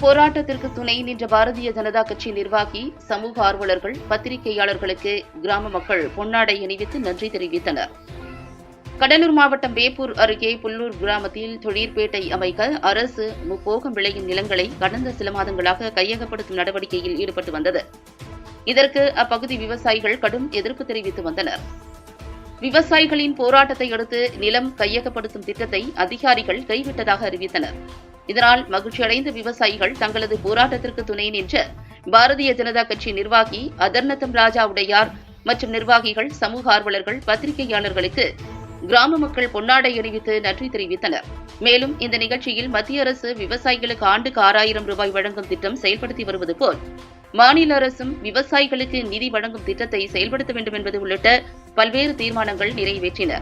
போராட்டத்திற்கு துணை நின்ற பாரதிய ஜனதா கட்சி நிர்வாகி, சமூக ஆர்வலர்கள், பத்திரிகையாளர்களுக்கு கிராம மக்கள் பொன்னாடை அணிவித்து நன்றி தெரிவித்தனர். கடலூர் மாவட்டம் வேப்பூர் அருகே புல்லூர் கிராமத்தில் தொழிற்பேட்டை அமைக்க அரசு முப்போகம் விளையும் நிலங்களை கடந்த சில மாதங்களாக கையகப்படுத்தும் நடவடிக்கையில் ஈடுபட்டு வந்தது. இதற்கு அப்பகுதி விவசாயிகள் கடும் எதிர்ப்பு தெரிவித்து வந்தனர். விவசாயிகளின் போராட்டத்தை அடுத்து நிலம் கையகப்படுத்தும் திட்டத்தை அதிகாரிகள் கைவிட்டதாக அறிவித்தனர். இதனால் மகிழ்ச்சியடைந்த விவசாயிகள் தங்களது போராட்டத்திற்கு துணை நின்ற பாரதிய ஜனதா கட்சி நிர்வாகி அதர்நத்தம் ராஜா உடையார் மற்றும் நிர்வாகிகள், சமூக ஆர்வலர்கள், பத்திரிகையாளர்களுக்கு கிராம மக்கள் பொன்னாடை அணிவித்து நன்றி தெரிவித்தனர். மேலும் இந்த நிகழ்ச்சியில் மத்திய அரசு விவசாயிகளுக்கு ஆண்டுக்கு 6000 ரூபாய் வழங்கும் திட்டம் செயல்படுத்தி வருவது போல் மாநில அரசும் விவசாயிகளுக்கு நிதி வழங்கும் திட்டத்தை செயல்படுத்த வேண்டும் என்பது உள்ளிட்ட பல்வேறு தீர்மானங்கள் நிறைவேற்றின.